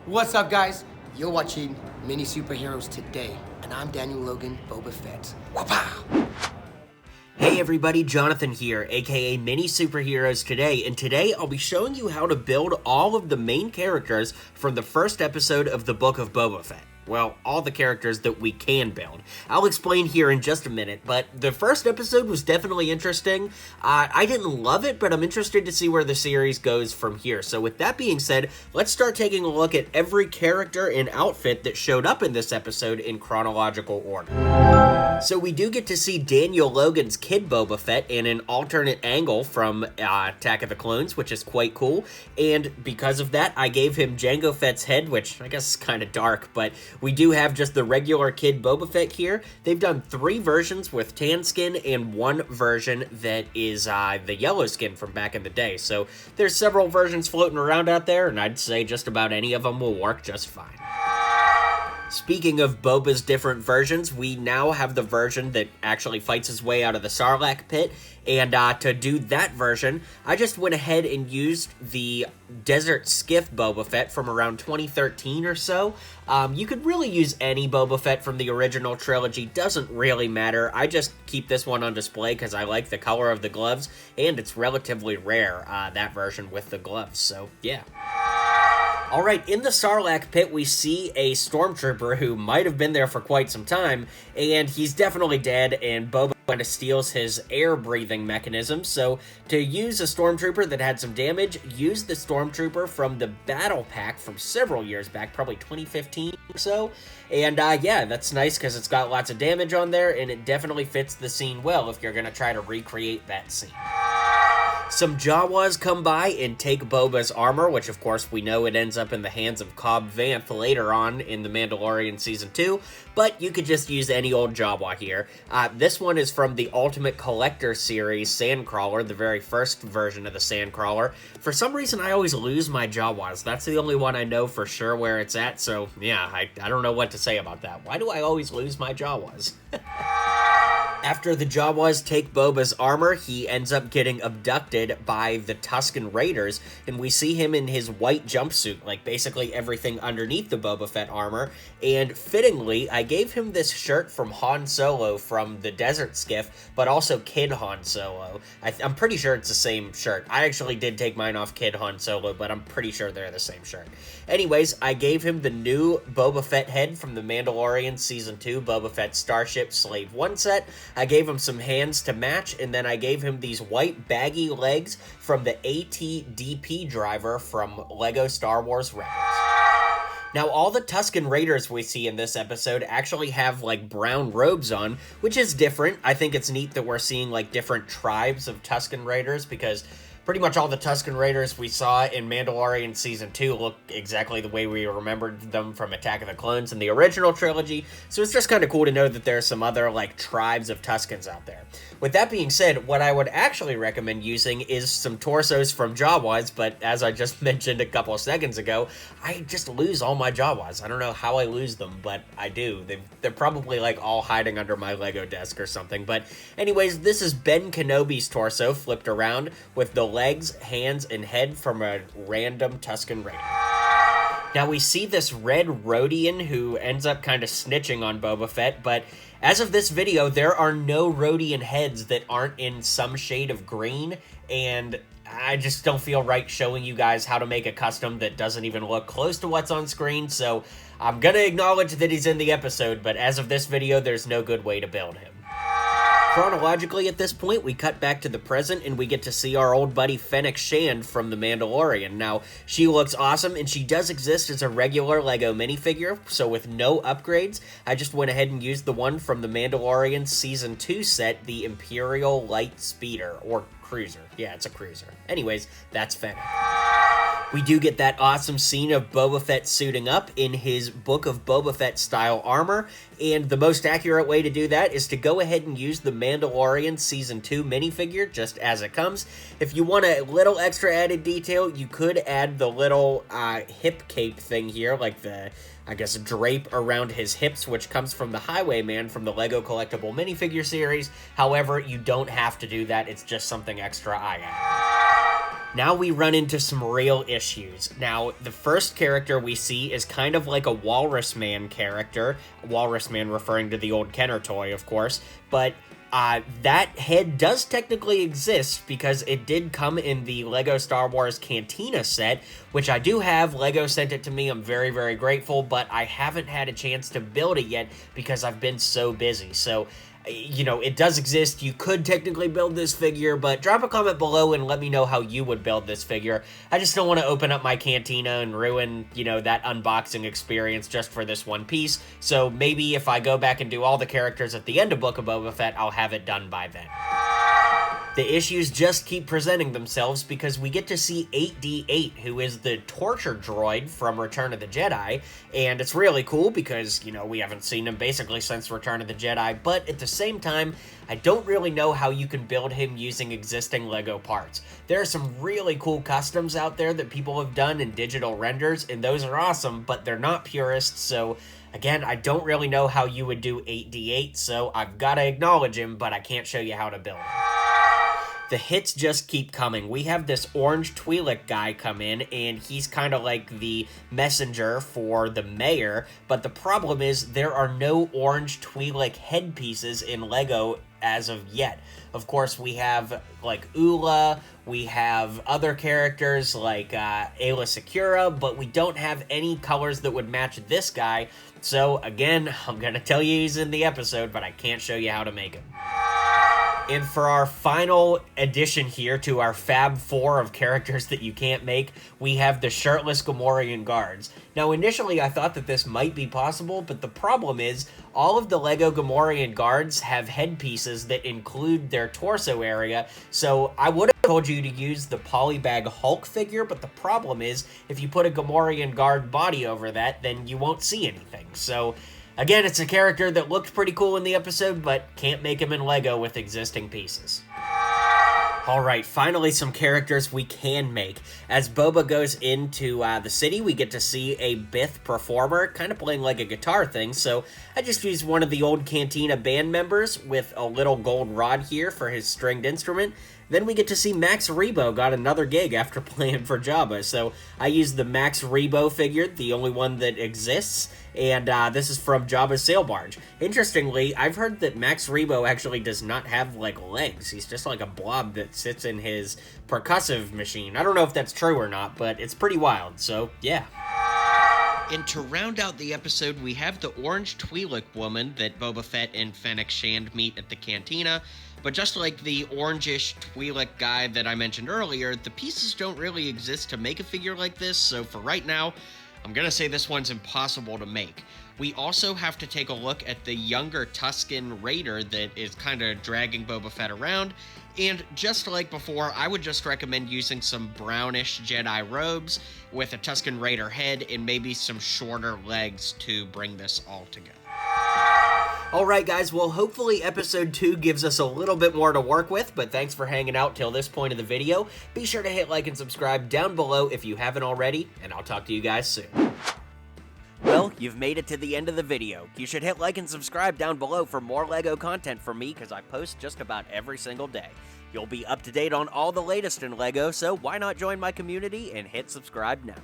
What's up, guys? You're watching Mini Superheroes Today, and I'm Daniel Logan, Boba Fett. Wapow! Hey everybody, Jonathan here, aka Mini Superheroes Today, and today I'll be showing you how to build all of the main characters from the first episode of the Book of Boba Fett. Well, all the characters that we can build. I'll explain here in just a minute, but the first episode was definitely interesting. I didn't love it, but I'm interested to see where the series goes from here. So with that being said, let's start taking a look at every character and outfit that showed up in this episode in chronological order. So we do get to see Daniel Logan's kid Boba Fett in an alternate angle from Attack of the Clones, which is quite cool. And because of that, I gave him Jango Fett's head, which I guess is kind of dark, but we do have just the regular kid Boba Fett here. They've done 3 versions with tan skin and 1 version that is the yellow skin from back in the day. So there's several versions floating around out there, and I'd say just about any of them will work just fine. Speaking of Boba's different versions, we now have the version that actually fights his way out of the Sarlacc pit, and to do that version, I just went ahead and used the Desert Skiff Boba Fett from around 2013 or so. You could really use any Boba Fett from the original trilogy, doesn't really matter. I just keep this one on display because I like the color of the gloves, and it's relatively rare, that version with the gloves, so yeah. Alright, in the Sarlacc pit, we see a Stormtrooper who might have been there for quite some time, and he's definitely dead, and Boba kind of steals his air-breathing mechanism. So, to use a Stormtrooper that had some damage, use the Stormtrooper from the Battle Pack from several years back, probably 2015 or so. And, yeah, that's nice because it's got lots of damage on there, and it definitely fits the scene well if you're going to try to recreate that scene. Some Jawas come by and take Boba's armor, which of course we know it ends up in the hands of Cobb Vanth later on in The Mandalorian Season 2, but you could just use any old Jawa here. This one is from the Ultimate Collector series, Sandcrawler, the very first version of the Sandcrawler. For some reason, I always lose my Jawas. That's the only one I know for sure where it's at, so yeah, I don't know what to say about that. Why do I always lose my Jawas? After the Jawas take Boba's armor, he ends up getting abducted by the Tuscan Raiders, and we see him in his white jumpsuit, like basically everything underneath the Boba Fett armor, and fittingly, I gave him this shirt from Han Solo from the Desert Skiff, but also Kid Han Solo. I'm pretty sure it's the same shirt. I actually did take mine off Kid Han Solo, but I'm pretty sure they're the same shirt. Anyways, I gave him the new Boba Fett head from The Mandalorian Season 2 Boba Fett Starship Slave 1 set. I gave him some hands to match, and then I gave him these white baggy legs from the AT-DP driver from LEGO Star Wars Rebels. Now, all the Tuscan Raiders we see in this episode actually have, like, brown robes on, which is different. I think it's neat that we're seeing, like, different tribes of Tuscan Raiders, because pretty much all the Tuscan Raiders we saw in Mandalorian Season 2 look exactly the way we remembered them from Attack of the Clones in the original trilogy, so it's just kind of cool to know that there are some other, like, tribes of Tuscans out there. With that being said, what I would actually recommend using is some torsos from Jawas, but as I just mentioned a couple of seconds ago, I just lose all my Jawas. I don't know how I lose them, but I do. They're probably, like, all hiding under my Lego desk or something, but anyways, this is Ben Kenobi's torso flipped around with the legs, hands, and head from a random Tuscan Raider. Now we see this red Rodian who ends up kind of snitching on Boba Fett, but as of this video, there are no Rodian heads that aren't in some shade of green, and I just don't feel right showing you guys how to make a custom that doesn't even look close to what's on screen, so I'm gonna acknowledge that he's in the episode, but as of this video, there's no good way to build him. Chronologically, at this point, we cut back to the present, and we get to see our old buddy Fenik Shan from The Mandalorian. Now, she looks awesome, and she does exist as a regular LEGO minifigure, so with no upgrades, I just went ahead and used the one from The Mandalorian Season 2 set, the Imperial Light Speeder, or Cruiser. Yeah, it's a cruiser. Anyways, that's Fenik. We do get that awesome scene of Boba Fett suiting up in his Book of Boba Fett style armor, and the most accurate way to do that is to go ahead and use the Mandalorian Season 2 minifigure just as it comes. If you want a little extra added detail, you could add the little hip cape thing here, like the, I guess, drape around his hips, which comes from the Highwayman from the LEGO Collectible Minifigure series. However, you don't have to do that, it's just something extra I add. Now we run into some real issues. Now, the first character we see is kind of like a Walrus Man character. Walrus Man referring to the old Kenner toy, of course. But that head does technically exist because it did come in the LEGO Star Wars Cantina set, which I do have. LEGO sent it to me. I'm very, very grateful, but I haven't had a chance to build it yet because I've been so busy. So, you know, it does exist. You could technically build this figure, but drop a comment below and let me know how you would build this figure. I just don't want to open up my Cantina and ruin, you know, that unboxing experience just for this one piece. So maybe if I go back and do all the characters at the end of Book of Boba Fett, I'll have it done by then. The issues just keep presenting themselves because we get to see 8D8, who is the torture droid from Return of the Jedi, and it's really cool because, you know, we haven't seen him basically since Return of the Jedi, but at the same time, I don't really know how you can build him using existing LEGO parts. There are some really cool customs out there that people have done in digital renders, and those are awesome, but they're not purists, so again, I don't really know how you would do 8D8, so I've got to acknowledge him, but I can't show you how to build him. The hits just keep coming. We have this orange Twi'lek guy come in, and he's kind of like the messenger for the mayor, but the problem is there are no orange Twi'lek headpieces in LEGO as of yet. Of course, we have, like, Ula, we have other characters like Ayla Secura, but we don't have any colors that would match this guy, so again, I'm gonna tell you he's in the episode, but I can't show you how to make him. And for our final addition here to our Fab 4 of characters that you can't make, we have the Shirtless Gamorean guards. Now, initially I thought that this might be possible, but the problem is all of the LEGO Gamorean guards have headpieces that include their torso area, so I would have told you to use the Polybag Hulk figure, but the problem is if you put a Gamorean guard body over that, then you won't see anything. So again, it's a character that looked pretty cool in the episode, but can't make him in LEGO with existing pieces. Alright, finally some characters we can make. As Boba goes into the city, we get to see a Bith performer, kind of playing like a guitar thing, so I just used one of the old Cantina band members with a little gold rod here for his stringed instrument. Then we get to see Max Rebo got another gig after playing for Jabba, so I used the Max Rebo figure, the only one that exists, and this is from Jabba's sail barge. Interestingly, I've heard that Max Rebo actually does not have, like, legs. He's just like a blob that sits in his percussive machine. I don't know if that's true or not, but it's pretty wild, so yeah. And to round out the episode, we have the orange Twi'lek woman that Boba Fett and Fenik Shan meet at the Cantina. But just like the orangish Twi'lek guy that I mentioned earlier, the pieces don't really exist to make a figure like this, so for right now, I'm gonna say this one's impossible to make. We also have to take a look at the younger Tuscan Raider that is kind of dragging Boba Fett around, and just like before, I would just recommend using some brownish Jedi robes with a Tuscan Raider head and maybe some shorter legs to bring this all together. Alright guys, well hopefully episode 2 gives us a little bit more to work with, but thanks for hanging out till this point of the video. Be sure to hit like and subscribe down below if you haven't already, and I'll talk to you guys soon. Well, you've made it to the end of the video. You should hit like and subscribe down below for more LEGO content from me, because I post just about every single day. You'll be up to date on all the latest in LEGO, so why not join my community and hit subscribe now.